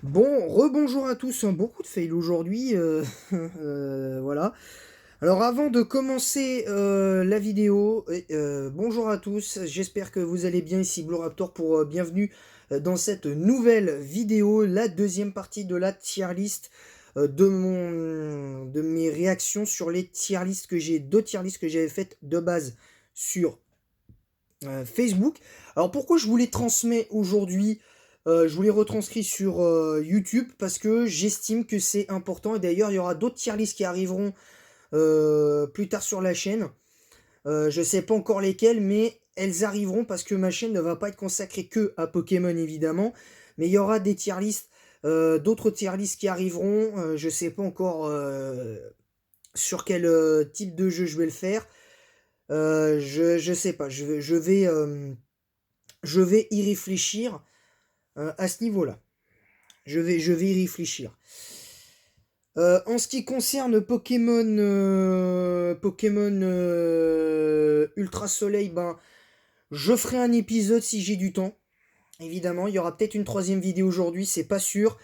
Bon, rebonjour à tous, beaucoup de fails aujourd'hui, voilà. Alors avant de commencer la vidéo, bonjour à tous, j'espère que vous allez bien, ici Blue Raptor pour bienvenue dans cette nouvelle vidéo, la deuxième partie de la tier list de mes réactions sur les tier lists que j'ai, deux tier lists que j'avais faites de base sur Facebook. Alors pourquoi je vous les transmets aujourd'hui? Je vous les retranscris sur YouTube parce que j'estime que c'est important. Et d'ailleurs, il y aura d'autres tier lists qui arriveront plus tard sur la chaîne. Je sais pas encore lesquelles, mais elles arriveront parce que ma chaîne ne va pas être consacrée que à Pokémon évidemment. Mais il y aura des tier lists, d'autres tier lists qui arriveront. Je sais pas encore sur quel type de jeu je vais le faire. Je sais pas. Je vais y réfléchir à ce niveau-là. Je vais y réfléchir. En ce qui concerne Pokémon Ultra Soleil, ben, je ferai un épisode si j'ai du temps. Évidemment, il y aura peut-être une troisième vidéo aujourd'hui, c'est pas sûr.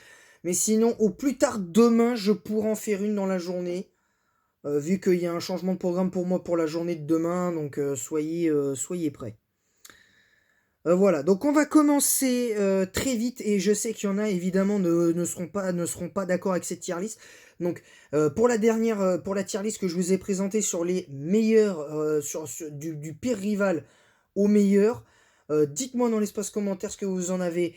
Mais sinon, au plus tard demain, je pourrai en faire une dans la journée. Vu qu'il y a un changement de programme pour moi pour la journée de demain, donc soyez prêts. Voilà, donc on va commencer très vite et je sais qu'il y en a évidemment ne seront pas d'accord avec cette tier list. Donc pour pour la tier list que je vous ai présentée sur les meilleurs, du pire rival au meilleur, dites-moi dans l'espace commentaire ce que vous en avez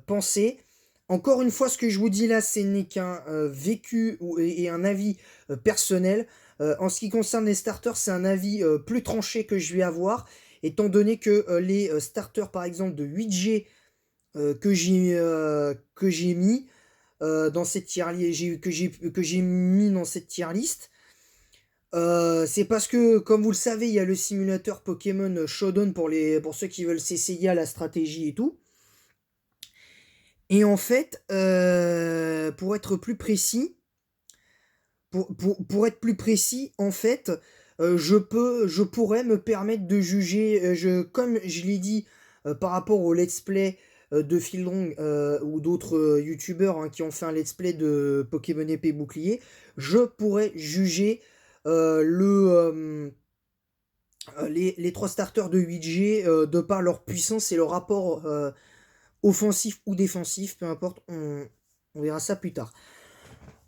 pensé. Encore une fois, ce que je vous dis là, ce n'est qu'un vécu et un avis personnel. En ce qui concerne les starters, c'est un avis plus tranché que je vais avoir étant donné que les starters par exemple de 8G que j'ai mis dans cette tier que j'ai mis dans cette tier list, c'est parce que comme vous le savez il y a le simulateur Pokémon Showdown pour ceux qui veulent s'essayer à la stratégie et tout. Et en fait, pour être plus précis, pour être plus précis, en fait, je pourrais me permettre de juger, comme je l'ai dit par rapport au let's play de Fildrong ou d'autres youtubeurs hein, qui ont fait un let's play de Pokémon épée bouclier, je pourrais juger les trois starters de 8G de par leur puissance et leur rapport offensif ou défensif, peu importe, on verra ça plus tard.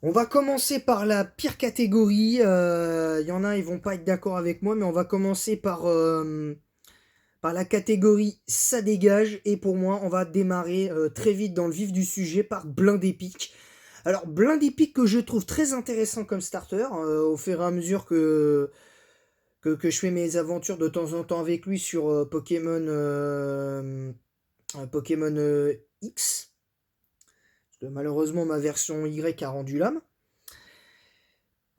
On va commencer par la pire catégorie. Il y en a, ils vont pas être d'accord avec moi, mais on va commencer par la catégorie ça dégage. Et pour moi, on va démarrer très vite dans le vif du sujet par Blind Epic. Alors, Blind Epic que je trouve très intéressant comme starter, au fur et à mesure que je fais mes aventures de temps en temps avec lui sur Pokémon X. Parce que malheureusement, ma version Y a rendu l'âme.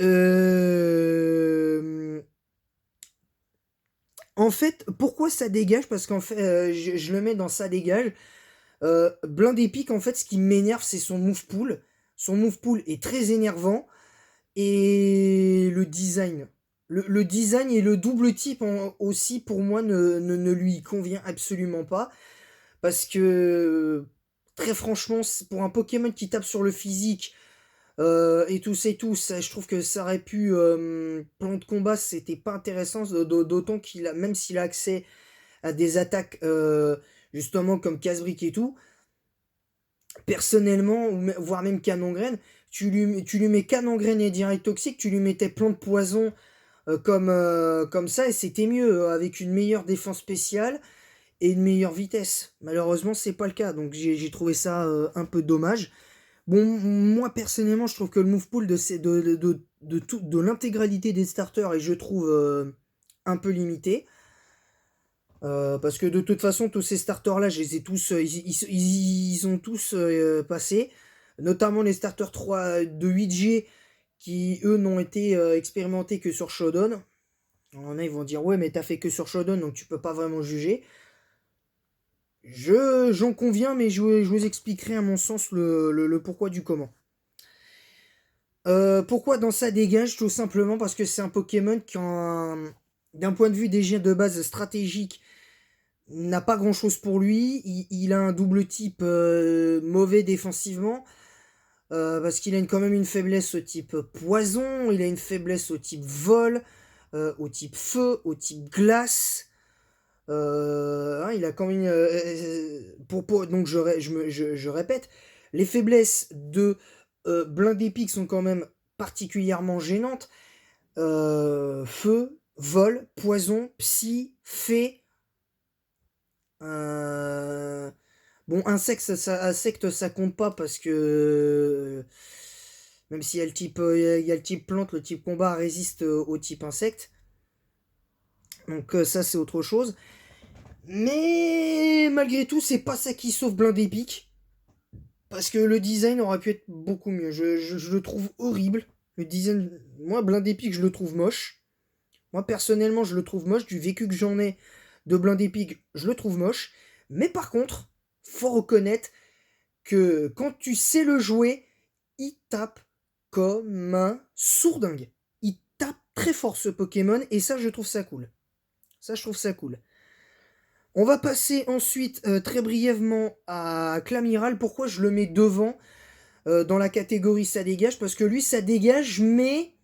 Euh, En fait, pourquoi ça dégage? Parce qu'en fait, je le mets dans ça dégage. Blind Epic, en fait, ce qui m'énerve, c'est son move pool. Son move pool est très énervant. Et le design. Le design et le double type aussi, pour moi, ne lui convient absolument pas. Parce que, très franchement, pour un Pokémon qui tape sur le physique, et tout, ça, je trouve que ça aurait pu plan de combat, c'était pas intéressant, d'autant qu'il a, même s'il a accès à des attaques justement comme casse-brique et tout, personnellement, voire même canon graine, tu lui mets canon graine et direct toxique, tu lui mettais plan de poison comme ça et c'était mieux avec une meilleure défense spéciale et une meilleure vitesse. Malheureusement, c'est pas le cas, donc j'ai trouvé ça un peu dommage. Bon, moi personnellement, je trouve que le move pool de l'intégralité des starters est, je trouve, un peu limité. Parce que de toute façon, tous ces starters-là, je les ai tous, ils ont tous passé. Notamment les starters 3 de 8G qui, eux, n'ont été expérimentés que sur Shodown. Il y en a, ils vont dire, ouais, mais t'as fait que sur Shodown, donc tu peux pas vraiment juger. J'en conviens, mais je vous expliquerai à mon sens le pourquoi du comment. Pourquoi dans ça dégage? Tout simplement parce que c'est un Pokémon qui, d'un point de vue déjà de base stratégique, n'a pas grand chose pour lui. Il a un double type mauvais défensivement. Parce qu'il a quand même une faiblesse au type poison, il a une faiblesse au type vol, au type feu, au type glace. Il a quand même donc je répète, les faiblesses de Blindé Pique sont quand même particulièrement gênantes. Feu, vol, poison, psy, fée. Euh, Bon, insecte, ça compte pas parce que même s'il y a il y a le type plante, le type combat résiste au type insecte. Donc ça, c'est autre chose. Mais malgré tout, c'est pas ça qui sauve Blindé Pique. Parce que le design aurait pu être beaucoup mieux. Je le trouve horrible. Le design, moi, Blindé Pique, je le trouve moche. Moi, personnellement, je le trouve moche. Du vécu que j'en ai de Blindé Pique, je le trouve moche. Mais par contre, faut reconnaître que quand tu sais le jouer, il tape comme un sourdingue. Il tape très fort ce Pokémon et ça, je trouve ça cool. Ça, je trouve ça cool. On va passer ensuite très brièvement à Clamiral. Pourquoi je le mets devant dans la catégorie ça dégage? Parce que lui, ça dégage, mais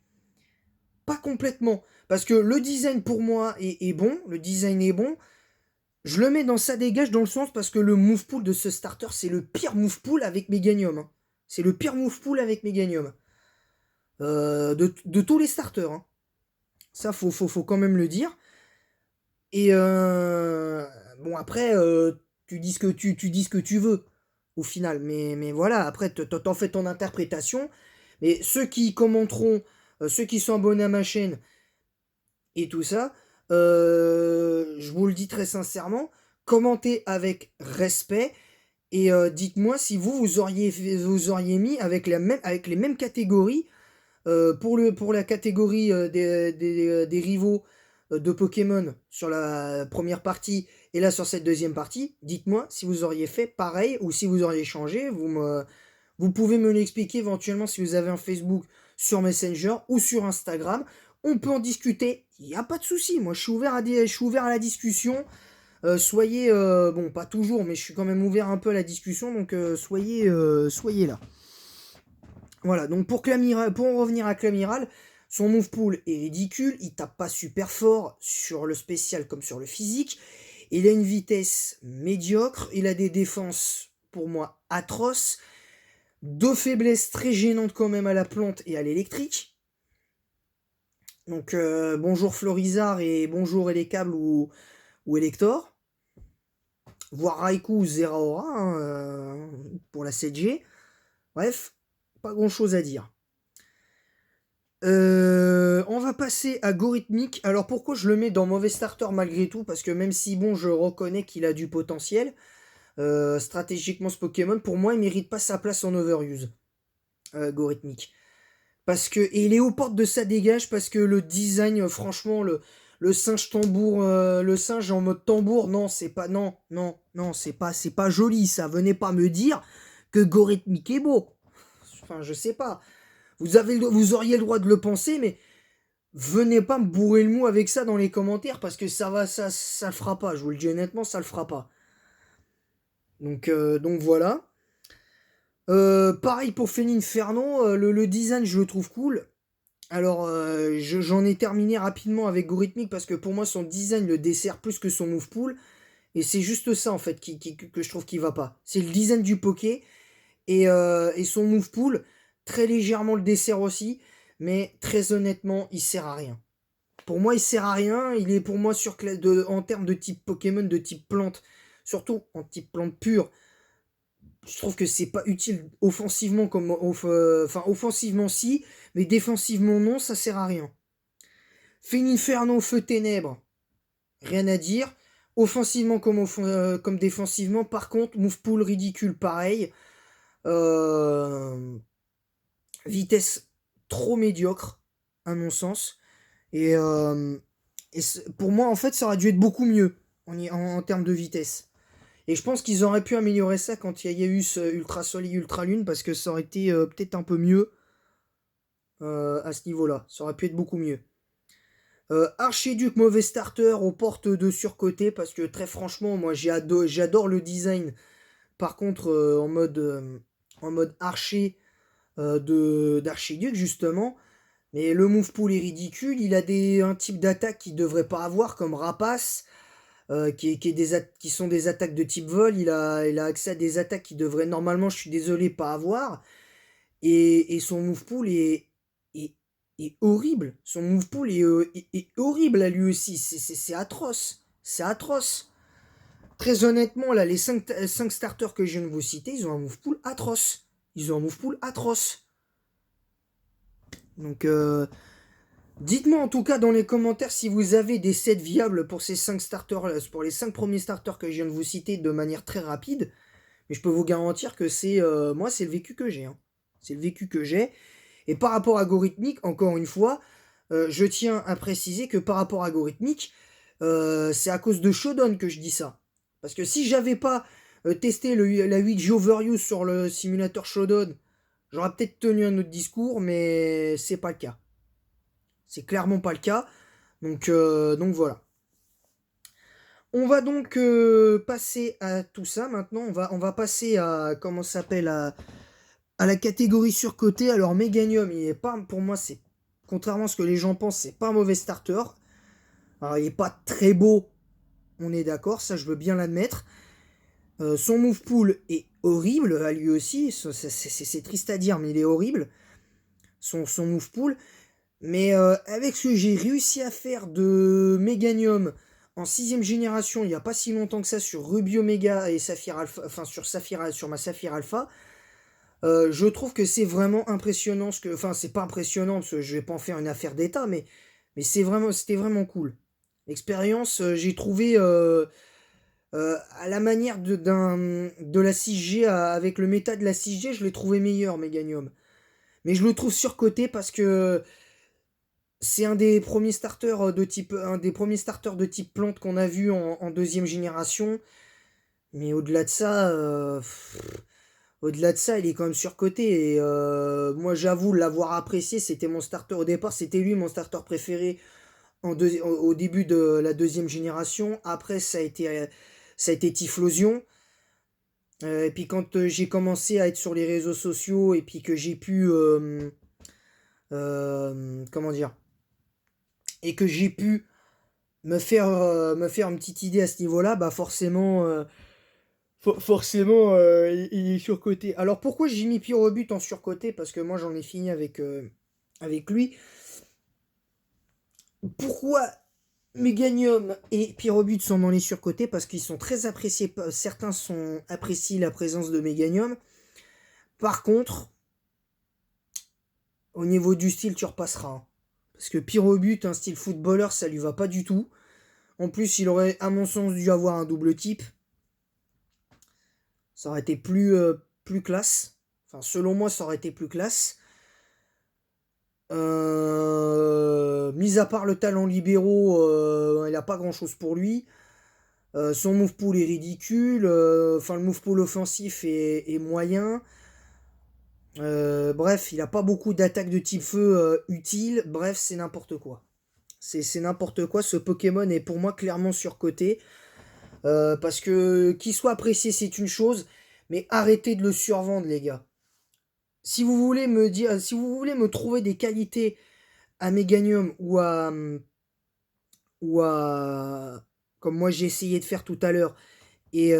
pas complètement. Parce que le design pour moi est bon. Le design est bon. Je le mets dans ça dégage dans le sens parce que le move pool de ce starter, c'est le pire move pool avec Meganium. Hein. C'est le pire move pool avec Meganium. De tous les starters. Hein. Ça, faut quand même le dire. Et bon, après, tu dis ce que tu veux, au final. Mais voilà, après, t'en fais ton interprétation. Mais ceux qui commenteront, ceux qui sont abonnés à ma chaîne et tout ça, je vous le dis très sincèrement, commentez avec respect. Et dites-moi si vous auriez mis avec les mêmes catégories pour la catégorie des rivaux de Pokémon sur la première partie et là sur cette deuxième partie, dites-moi si vous auriez fait pareil ou si vous auriez changé. Vous pouvez me l'expliquer éventuellement si vous avez un Facebook sur Messenger ou sur Instagram. On peut en discuter, il n'y a pas de souci. Moi, je suis je suis ouvert à la discussion. Soyez, bon, pas toujours, mais je suis quand même ouvert un peu à la discussion, donc soyez là. Voilà, donc pour en revenir à Clamiral, son move pool est ridicule, il tape pas super fort sur le spécial comme sur le physique, il a une vitesse médiocre, il a des défenses pour moi atroces, deux faiblesses très gênantes quand même à la plante et à l'électrique. Donc bonjour Florizard et bonjour Elecable ou Elector, voire Raikou ou Zeraora pour la 7G. Bref, pas grand chose à dire. On va passer à Gorithmic. Alors pourquoi je le mets dans mauvais starter malgré tout? Parce que même si bon, je reconnais qu'il a du potentiel, stratégiquement ce Pokémon, pour moi, il mérite pas sa place en overuse. Gorithmic. Parce que et il est aux portes de sa dégage parce que le design, franchement, le singe tambour, le singe en mode tambour, non, c'est pas, non, c'est pas joli. Ça, venez pas me dire que Gorithmic est beau. Enfin, je sais pas. Vous auriez le droit de le penser, mais venez pas me bourrer le mou avec ça dans les commentaires parce que ça le fera pas. Je vous le dis honnêtement, ça le fera pas. Donc voilà. Pareil pour Felinferno, le design je le trouve cool. Alors j'en ai terminé rapidement avec Gorithmic parce que pour moi son design le dessert plus que son move pool. Et c'est juste ça en fait que je trouve qui va pas. C'est le design du Poké et son move pool, très légèrement le dessert aussi, mais très honnêtement, il sert à rien. Pour moi, il sert à rien. Il est pour moi en termes de type Pokémon, de type plante, surtout en type plante pure. Je trouve que c'est pas utile offensivement enfin offensivement si, mais défensivement non, ça sert à rien. Feninferno, Feu Ténèbres, rien à dire. Offensivement comme défensivement, par contre, move pool ridicule pareil. Euh, Vitesse trop médiocre, à mon sens. Et, pour moi, en fait, ça aurait dû être beaucoup mieux en termes de vitesse. Et je pense qu'ils auraient pu améliorer ça quand il y a eu ce Ultra Soleil, Ultra Lune, parce que ça aurait été peut-être un peu mieux à ce niveau-là. Ça aurait pu être beaucoup mieux. Archiduc, mauvais starter aux portes de surcoté, parce que très franchement, moi j'adore le design. Par contre, en mode archer d'Archiduc, justement. Mais le move pool est ridicule. Il a un type d'attaque qu'il devrait pas avoir, comme Rapace, qui sont des attaques de type vol. Il a accès à des attaques qu'il devrait normalement, je suis désolé, pas avoir. Et son move pool est, est horrible. Son move pool est horrible à lui aussi. C'est atroce. C'est atroce. Très honnêtement, là, les 5 starters que je viens de vous citer, ils ont un move pool atroce. Ils ont un move pool atroce. Donc, dites-moi en tout cas dans les commentaires si vous avez des sets viables pour ces 5 starters, pour les 5 premiers starters que je viens de vous citer de manière très rapide. Mais je peux vous garantir que moi, c'est le vécu que j'ai. Hein. C'est le vécu que j'ai. Et par rapport à Gorithmic, encore une fois, je tiens à préciser que par rapport à Gorithmic, c'est à cause de Shodan que je dis ça. Parce que si j'avais pas testé la 8G Overuse sur le simulateur Shodan, j'aurais peut-être tenu un autre discours, mais c'est pas le cas. C'est clairement pas le cas. Donc voilà. On va donc passer à tout ça maintenant. On va passer à comment ça s'appelle à la catégorie surcotée. Alors Meganium, il est pas pour moi, c'est contrairement à ce que les gens pensent, c'est pas un mauvais starter. Alors, il est pas très beau, on est d'accord, ça je veux bien l'admettre. Son move pool est horrible à lui aussi, c'est triste à dire, mais il est horrible. Son move pool. Mais avec ce que j'ai réussi à faire de Meganium en 6ème génération, il n'y a pas si longtemps que ça, sur Ruby Omega et Saphir Alpha, enfin sur ma Saphir Alpha, je trouve que c'est vraiment impressionnant. Enfin, c'est pas impressionnant parce que je vais pas en faire une affaire d'état, mais c'était vraiment cool. L'expérience, j'ai trouvé à la manière de la 6G, avec le méta de la 6G, je l'ai trouvé meilleur, Meganium. Mais je le trouve surcoté parce que c'est un des premiers starters de type plante qu'on a vu en 2ème génération. Mais au-delà de ça, il est quand même surcoté. Et moi, j'avoue l'avoir apprécié. C'était mon starter au départ. C'était lui mon starter préféré au début de la 2ème génération. Après, ça a été Typhlosion. Et puis quand j'ai commencé à être sur les réseaux sociaux et puis que j'ai pu comment dire, et que j'ai pu me faire une petite idée à ce niveau-là, bah forcément, il est surcoté. Alors pourquoi j'ai mis Pyrobut en surcoté? Parce que moi j'en ai fini avec lui. Pourquoi Meganium et Pyrobut sont dans les surcotés? Parce qu'ils sont très appréciés. Certains apprécient la présence de Meganium. Par contre, au niveau du style, tu repasseras. Hein. Parce que Pyrobut, un style footballeur, ça lui va pas du tout. En plus, il aurait, à mon sens, dû avoir un double type. Ça aurait été plus classe. Enfin, selon moi, ça aurait été plus classe. Mis à part le talent libéraux, il n'a pas grand chose pour lui. Son move pool est ridicule. Enfin, le move pool offensif est moyen. Bref, il n'a pas beaucoup d'attaques de type feu utiles. Bref, c'est n'importe quoi. C'est n'importe quoi. Ce Pokémon est pour moi clairement surcoté. Parce que qu'il soit apprécié, c'est une chose. Mais arrêtez de le survendre, les gars. Si vous voulez me trouver des qualités à Meganium ou à comme moi j'ai essayé de faire tout à l'heure et,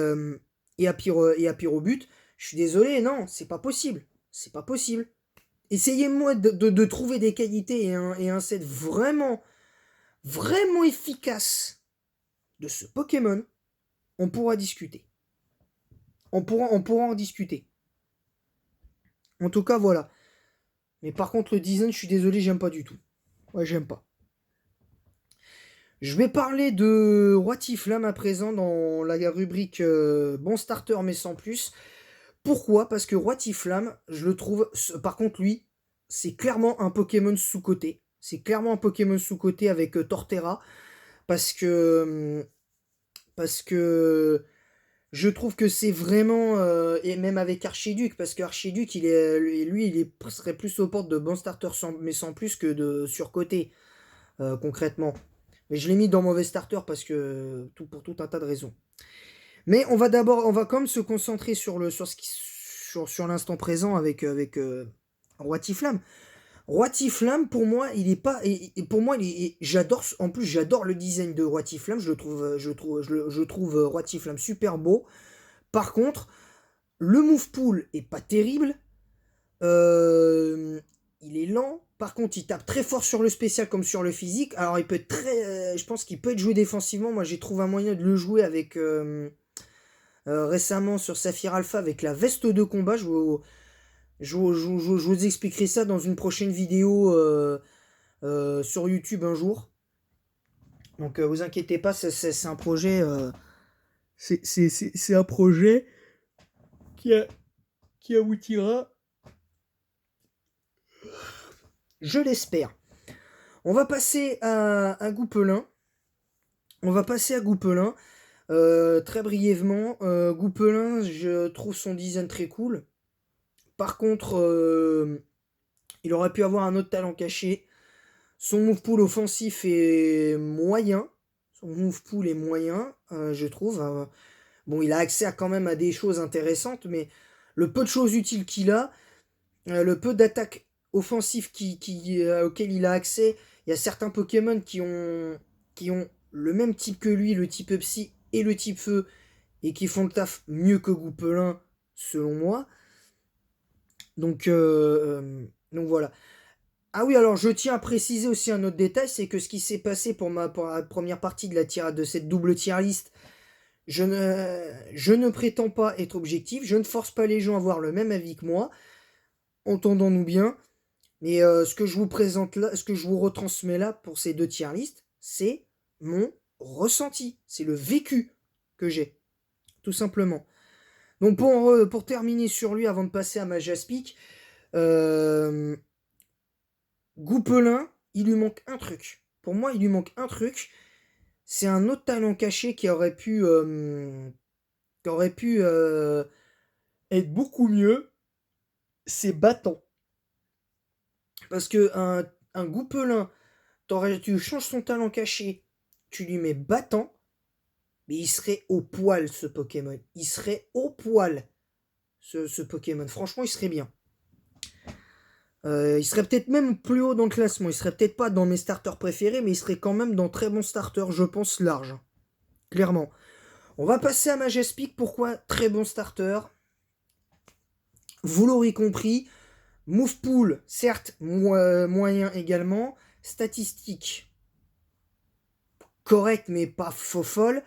et à Pyrobut, je suis désolé, non, c'est pas possible. C'est pas possible. Essayez-moi de trouver des qualités et un set vraiment efficace de ce Pokémon. On pourra discuter. On pourra en discuter. En tout cas, voilà. Mais par contre, le design, je suis désolé, j'aime pas du tout. Ouais, j'aime pas. Je vais parler de Roitiflamme à présent dans la rubrique bon starter mais sans plus. Pourquoi? Parce que Roitiflamme, je le trouve. Par contre, lui, c'est clairement un Pokémon sous-coté. C'est clairement un Pokémon sous-coté avec Torterra. Parce que je trouve que c'est vraiment. Et même avec Archiduc, parce qu'Archiduc, serait plus aux portes de bon starter mais sans plus que de surcoté. concrètement. Mais je l'ai mis dans mauvais starter parce que pour tout un tas de raisons. Mais on va quand même se concentrer sur l'instant présent avec Roi Tiflam. Roi Tiflam, pour moi, il est pas, et pour moi, en plus, j'adore le design de Roi Tiflam. Je trouve Roi Tiflam super beau. Par contre, le move pool est pas terrible. Euh, il est lent. Par contre, il tape très fort sur le spécial comme sur le physique. Alors, il peut être je pense qu'il peut être joué défensivement. Moi, j'ai trouvé un moyen de le jouer avec récemment sur Saphir Alpha avec la veste de combat. Je vous expliquerai ça dans une prochaine vidéo sur YouTube un jour. Donc, vous inquiétez pas, c'est un projet. C'est un projet qui, qui aboutira. Je l'espère. On va passer à Goupelin. On va passer à Goupelin. Très brièvement. Goupelin, je trouve son design très cool. Par contre, il aurait pu avoir un autre talent caché. Son move pool offensif est moyen. Son move pool est moyen, je trouve. Bon, il a accès quand même à des choses intéressantes, mais le peu de choses utiles qu'il a, le peu d'attaques offensives auxquelles il a accès, il y a certains Pokémon qui ont le même type que lui, le type Psy et le type Feu, et qui font le taf mieux que Goupelin, selon moi. Donc voilà. Ah oui, alors je tiens à préciser aussi un autre détail, c'est que ce qui s'est passé pour la première partie de cette double tier list, je ne prétends pas être objectif, je ne force pas les gens à avoir le même avis que moi, entendons-nous bien, mais ce que je vous présente là, ce que je vous retransmets là pour ces deux tier listes, c'est mon ressenti, c'est le vécu que j'ai, tout simplement. Donc pour terminer sur lui, avant de passer à ma Jaspic, Goupelin, il lui manque un truc. Pour moi, il lui manque un truc. C'est un autre talent caché qui aurait pu être beaucoup mieux. C'est battant. Parce que un Goupelin, tu changes son talent caché, tu lui mets battant, mais il serait au poil ce Pokémon. Il serait au poil ce Pokémon. Franchement, il serait bien. Il serait peut-être même plus haut dans le classement. Il serait peut-être pas dans mes starters préférés, mais il serait quand même dans très bons starters, je pense, large. Clairement. On va passer à Majespic. Pourquoi très bon starter? Vous l'aurez compris. Move pool, certes, moyen également. Statistiques correctes, mais pas faux folles.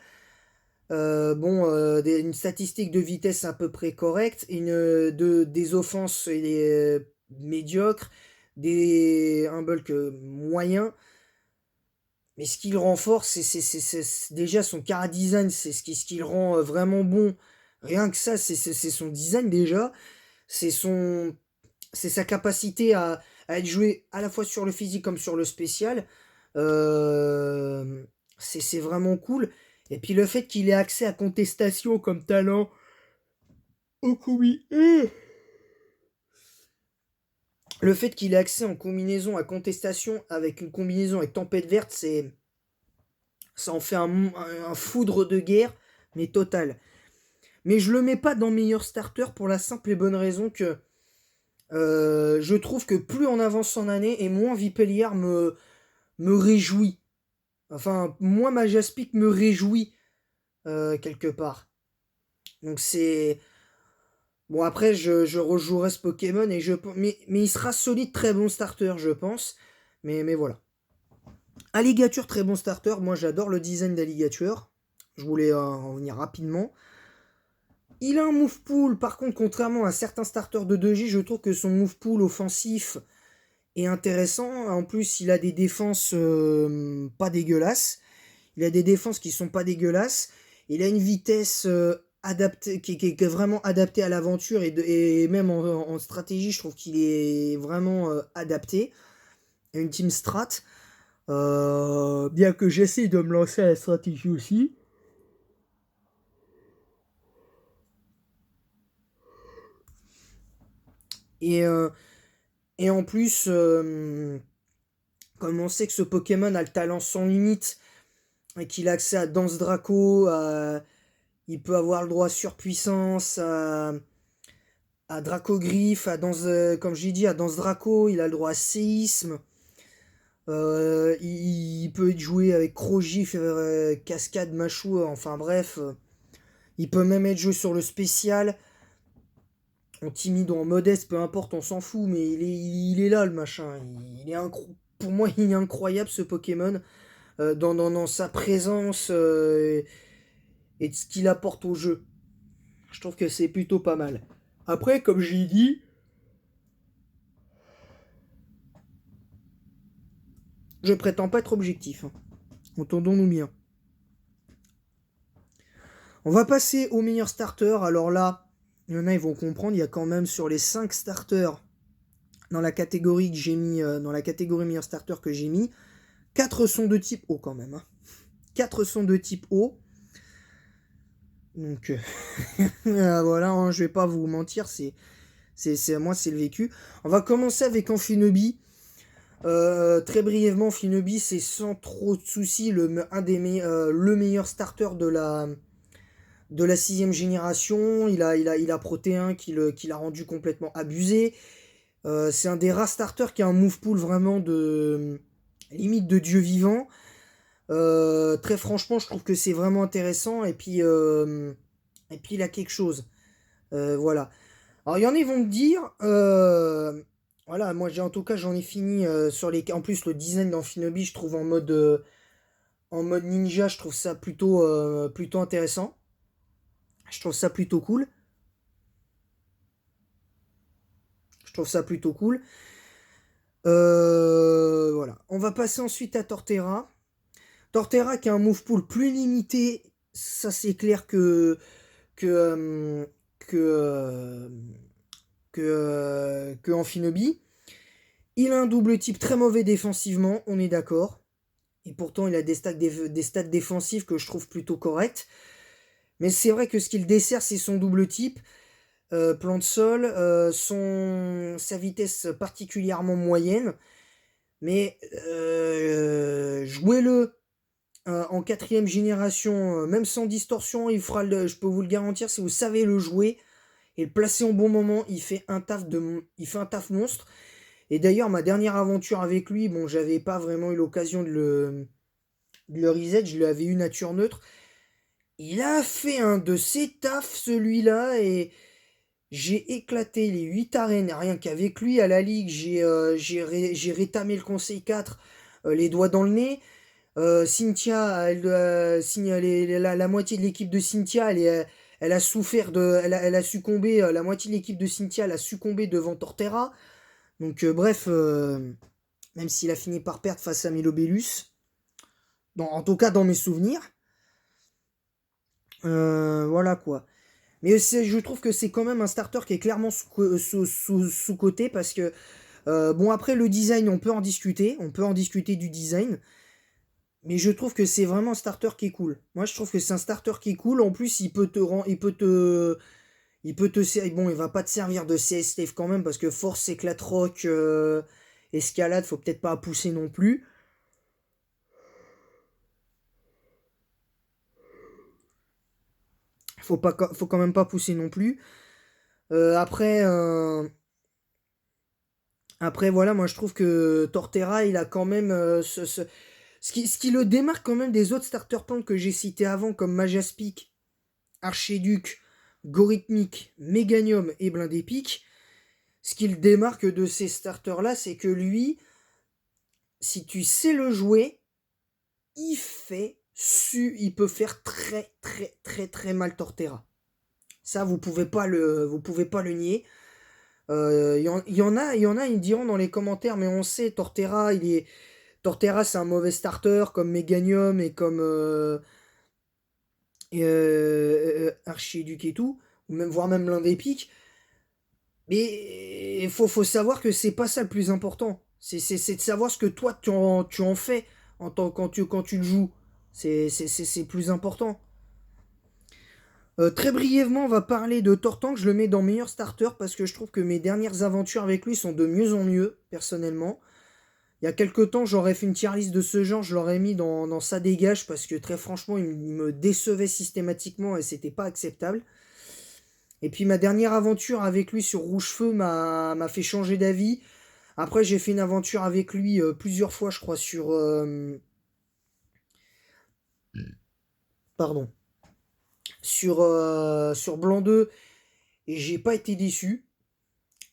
Une statistique de vitesse à peu près correcte. Des offenses médiocres. Un bulk moyen. Mais ce qui le renforce, c'est déjà son cara design, c'est ce qui le rend vraiment bon. Rien que ça, c'est son design déjà. C'est son, c'est sa capacité à être joué à la fois sur le physique comme sur le spécial. C'est vraiment cool. Et puis le fait qu'il ait accès à contestation comme talent. Oh, oui. Le fait qu'il ait accès en combinaison à contestation avec une combinaison avec tempête verte, ça en fait un foudre de guerre, mais total. Mais je le mets pas dans meilleur starter pour la simple et bonne raison que je trouve que plus on avance en année et moins Vipelliard me réjouit. Enfin, moins Majaspic me réjouit quelque part. Donc c'est... Bon, après, je rejouerai ce Pokémon, mais il sera solide, très bon starter, je pense. Mais voilà. Alligature, très bon starter. Moi, j'adore le design d'Alligature. Je voulais en revenir rapidement. Il a un move pool, par contre, contrairement à certains starters de 2J, je trouve que son move pool offensif est intéressant. En plus, il a des défenses pas dégueulasses. Il a des défenses qui sont pas dégueulasses. Il a une vitesse adaptée, qui est vraiment adaptée à l'aventure et même en stratégie, je trouve qu'il est vraiment adapté. Il y a une team strat. Bien que j'essaie de me lancer à la stratégie aussi. Et, euh, et en plus, Comme on sait que ce Pokémon a le talent sans limite, et qu'il a accès à Danse Draco, il peut avoir le droit à Surpuissance, à Dracogriffe, à Danse, comme j'ai dit, à Danse Draco, il a le droit à Séisme. Il peut être joué avec Crogif, Cascade, Machou, enfin bref. Il peut même être joué sur le spécial. En timide ou en modeste, peu importe, on s'en fout, mais il est là le machin. Pour moi, il est incroyable ce Pokémon. Dans sa présence et de ce qu'il apporte au jeu. Je trouve que c'est plutôt pas mal. Après, comme j'ai dit, je prétends pas être objectif. Hein. Entendons-nous bien. On va passer au meilleur starter. Alors là, il y en a, ils vont comprendre. Il y a quand même sur les 5 starters dans la catégorie que j'ai mis, dans la catégorie meilleur starter que j'ai mis, 4 sont de type O quand même. Hein. 4 sont de type O. Donc voilà, hein, je vais pas vous mentir, moi c'est le vécu. On va commencer avec Amphinobi. Très brièvement, Amphinobi, c'est sans trop de soucis le meilleur starter de la 6ème génération. Il a Protéin qui l'a rendu complètement abusé. C'est un des rares starters qui a un move pool vraiment de limite de dieu vivant. Très franchement, je trouve que c'est vraiment intéressant. Et puis il a quelque chose. Voilà. Alors, il y en a, ils vont me dire. Voilà, moi, en tout cas, j'en ai fini sur les. En plus, le design d'Amphinobi, je trouve en mode ninja, je trouve ça plutôt intéressant. Je trouve ça plutôt cool. Je trouve ça plutôt cool. Voilà. On va passer ensuite à Torterra. Torterra qui a un move pool plus limité. Ça, c'est clair que, que Amphinobi. Il a un double type très mauvais défensivement, on est d'accord. Et pourtant, il a des stats défensifs que je trouve plutôt corrects. Mais c'est vrai que ce qu'il dessert, c'est son double type. Plan de sol, sa vitesse particulièrement moyenne. Mais jouez-le en 4ème génération, même sans distorsion, je peux vous le garantir, si vous savez le jouer et le placer au bon moment, il fait un taf monstre. Et d'ailleurs, ma dernière aventure avec lui, bon, j'avais pas vraiment eu l'occasion de le reset, je lui avais eu nature neutre. Il a fait un de ses tafs, celui-là, et j'ai éclaté les 8 arènes, rien qu'avec lui à la ligue, j'ai rétamé le conseil 4, les doigts dans le nez. Cynthia, la moitié de l'équipe de Cynthia, elle a souffert elle a succombé, la moitié de l'équipe de Cynthia, elle a succombé devant Torterra. Donc bref, même s'il a fini par perdre face à Milobellus, en tout cas dans mes souvenirs, voilà quoi. Mais je trouve que c'est quand même un starter qui est clairement sous-coté parce que, bon après le design on peut en discuter du design, mais je trouve que c'est vraiment un starter qui est cool. Moi je trouve que c'est un starter qui est cool, en plus il peut te bon, il va pas te servir de CS Save quand même, parce que force, éclat rock, escalade, faut peut-être pas pousser non plus. Faut quand même pas pousser non plus. Après, voilà, moi je trouve que Torterra, il a quand même ce qui le démarque quand même des autres starter points que j'ai cités avant, comme Majaspic, Archéduc, Gorithmic, Méganium et Blindépic. Ce qui le démarque de ces starters-là, c'est que lui, si tu sais le jouer, il peut faire très très très très mal Torterra. Ça, vous pouvez pas le nier. Il y en a, ils diront dans les commentaires, mais on sait, Torterra, c'est un mauvais starter, comme Méganium et comme Archiduc et tout, ou même, voire même l'un des pics. Mais il faut savoir que c'est pas ça le plus important. C'est de savoir ce que toi tu en fais quand tu le joues. C'est plus important. Très brièvement, on va parler de Tortank. Je le mets dans meilleur starter parce que je trouve que mes dernières aventures avec lui sont de mieux en mieux, personnellement. Il y a quelques temps, j'aurais fait une tier list de ce genre, je l'aurais mis dans ça dégage, parce que très franchement, il me décevait systématiquement et c'était pas acceptable. Et puis ma dernière aventure avec lui sur Rouge-Feu m'a fait changer d'avis. Après, j'ai fait une aventure avec lui plusieurs fois, je crois, pardon, sur Blanc 2, et j'ai pas été déçu.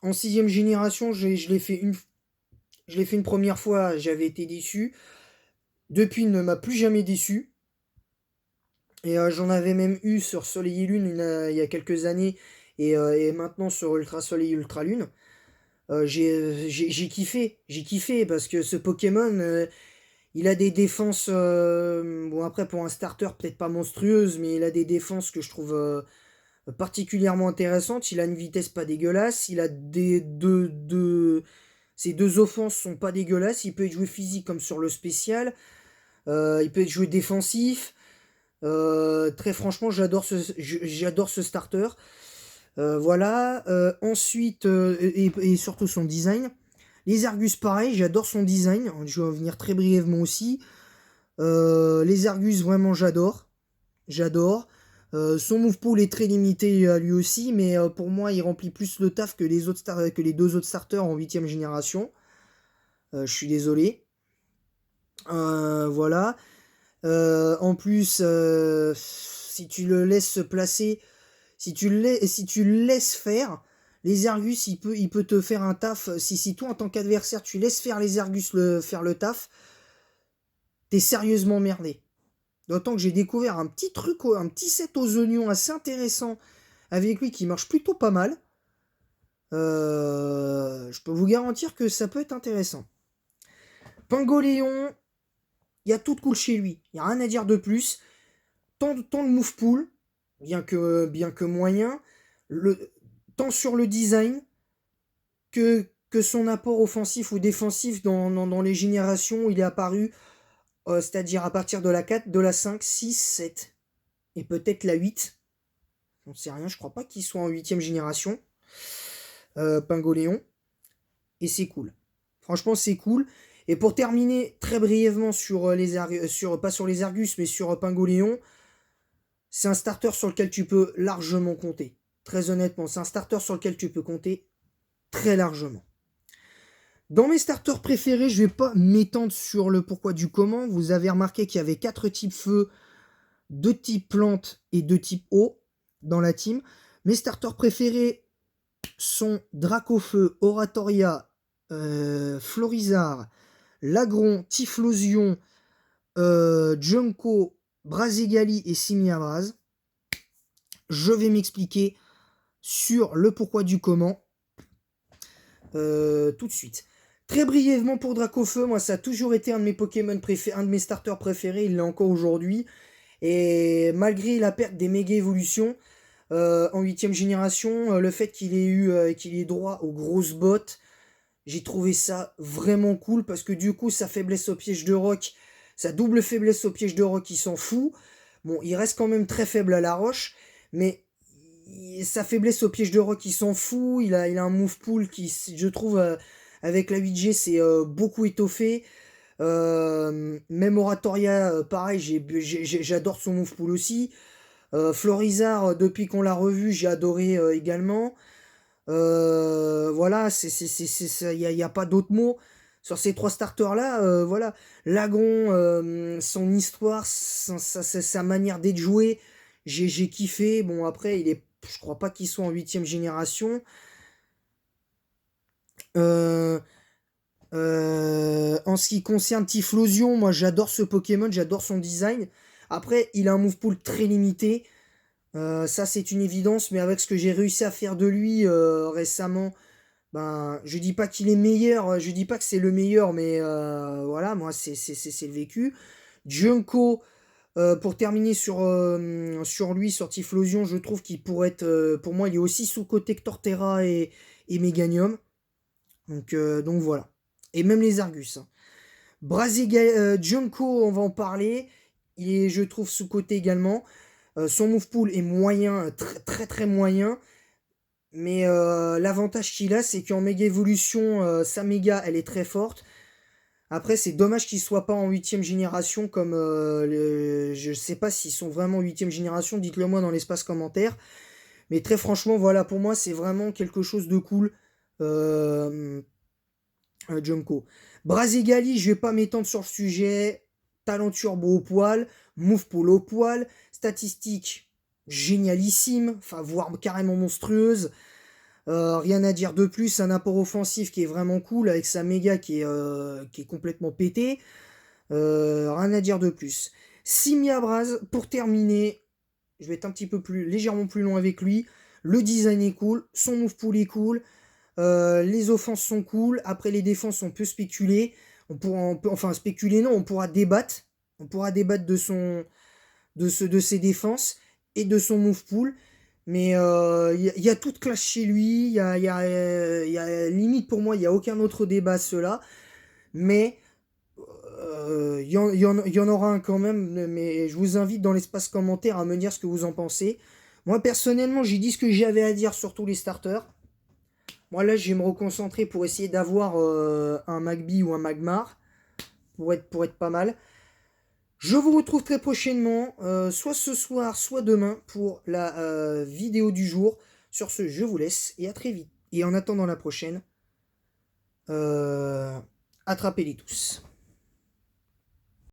En sixième génération, je l'ai fait une première fois, j'avais été déçu. Depuis, il ne m'a plus jamais déçu. Et j'en avais même eu sur Soleil et Lune il y a quelques années, et maintenant sur Ultra Soleil et Ultra Lune. J'ai kiffé parce que ce Pokémon, il a des défenses, bon après pour un starter peut-être pas monstrueuse, mais il a des défenses que je trouve particulièrement intéressantes. Il a une vitesse pas dégueulasse, il a ses deux offenses sont pas dégueulasses, il peut être joué physique comme sur le spécial, il peut être joué défensif. Très franchement, j'adore ce starter. Voilà. Ensuite, et surtout son design. Les Argus, pareil, j'adore son design. Je vais en venir très brièvement aussi. Les Argus, vraiment, j'adore. J'adore. Son move pool est très limité lui aussi, mais pour moi, il remplit plus le taf que que les deux autres starters en 8ème génération. Je suis désolé. Voilà. En plus, si tu le laisses se placer, si tu le laisses faire, les Argus, il peut te faire un taf. Si toi, en tant qu'adversaire, tu laisses faire les Argus faire le taf, t'es sérieusement merdé. D'autant que j'ai découvert un petit truc, un petit set aux oignons assez intéressant avec lui qui marche plutôt pas mal. Je peux vous garantir que ça peut être intéressant. Pingoléon, il y a tout de cool chez lui. Il n'y a rien à dire de plus. Tant le move pool, bien que moyen, tant sur le design que son apport offensif ou défensif dans les générations où il est apparu, c'est-à-dire à partir de la 4, de la 5, 6, 7 et peut-être la 8. On ne sait rien, je crois pas qu'il soit en 8ème génération, Pingoléon. Et c'est cool. Franchement, c'est cool. Et pour terminer très brièvement sur pas sur les Argus, mais sur Pingoléon, c'est un starter sur lequel tu peux largement compter. Très honnêtement, c'est un starter sur lequel tu peux compter très largement. Dans mes starters préférés, je ne vais pas m'étendre sur le pourquoi du comment. Vous avez remarqué qu'il y avait 4 types feu, 2 types plantes et 2 types eau dans la team. Mes starters préférés sont Dracofeu, Oratoria, Florizard, Lagron, Typhlosion, Junko, Brazigali et Simiabraz. Je vais m'expliquer sur le pourquoi du comment tout de suite. Très brièvement pour Dracofeu, moi ça a toujours été un de mes Pokémon préférés, un de mes starters préférés, il l'est encore aujourd'hui. Et malgré la perte des méga évolutions en 8ème génération, le fait qu'il ait droit aux grosses bottes, j'ai trouvé ça vraiment cool parce que du coup sa faiblesse au piège de roc, sa double faiblesse au piège de roc, il s'en fout. Bon, il reste quand même très faible à la roche, mais sa faiblesse au piège de roc, il s'en fout. Il a un move pool qui, je trouve, avec la 8G, c'est beaucoup étoffé. Même Oratoria, pareil, j'adore son move pool aussi. Florizard, depuis qu'on l'a revu, j'ai adoré également. Voilà, il n'y a pas d'autres mots. Sur ces 3 starters-là, voilà. Lagron, son histoire, sa manière d'être joué, j'ai kiffé. Bon, après, je crois pas qu'il soit en 8ème génération. En ce qui concerne Typhlosion, moi j'adore ce Pokémon, j'adore son design. Après, il a un move pool très limité. Ça, c'est une évidence, mais avec ce que j'ai réussi à faire de lui récemment, ben, je dis pas qu'il est meilleur, je dis pas que c'est le meilleur, mais voilà, moi, c'est le vécu. Junko, pour terminer sur lui, sur Typhlosion, je trouve qu'il pourrait être, pour moi, il est aussi sous-coté que Torterra et Meganium. Donc voilà. Et même les Argus. Hein. Junko, on va en parler. Il est, je trouve, sous-coté également. Son move pool est moyen, très très très moyen. Mais l'avantage qu'il a, c'est qu'en méga évolution, sa méga, elle est très forte. Après, c'est dommage qu'ils soient pas en 8e génération comme... je sais pas s'ils sont vraiment 8e génération, dites-le moi dans l'espace commentaire. Mais très franchement, voilà, pour moi, c'est vraiment quelque chose de cool. Euh, Junko. Brasigali, je vais pas m'étendre sur le sujet. Talent turbo au poil, move pull au poil, statistiques génialissime, enfin voire carrément monstrueuse. Rien à dire de plus, un apport offensif qui est vraiment cool avec sa méga qui est complètement pété. Rien à dire de plus. Simia Braz, pour terminer, je vais être un petit peu légèrement plus long avec lui. Le design est cool, son move pool est cool, les offenses sont cool. Après les défenses, on peut spéculer. Enfin spéculer non, on pourra débattre. On pourra débattre de ses défenses et de son move pool. Mais il y a toute classe chez lui. Limite pour moi, il n'y a aucun autre débat à cela. Mais il y en aura un quand même. Mais je vous invite dans l'espace commentaire à me dire ce que vous en pensez. Moi personnellement, j'ai dit ce que j'avais à dire sur tous les starters. Moi là, je vais me reconcentrer pour essayer d'avoir un Magby ou un Magmar pour être pas mal. Je vous retrouve très prochainement, soit ce soir, soit demain, pour la vidéo du jour. Sur ce, je vous laisse et à très vite. Et en attendant la prochaine, attrapez-les tous.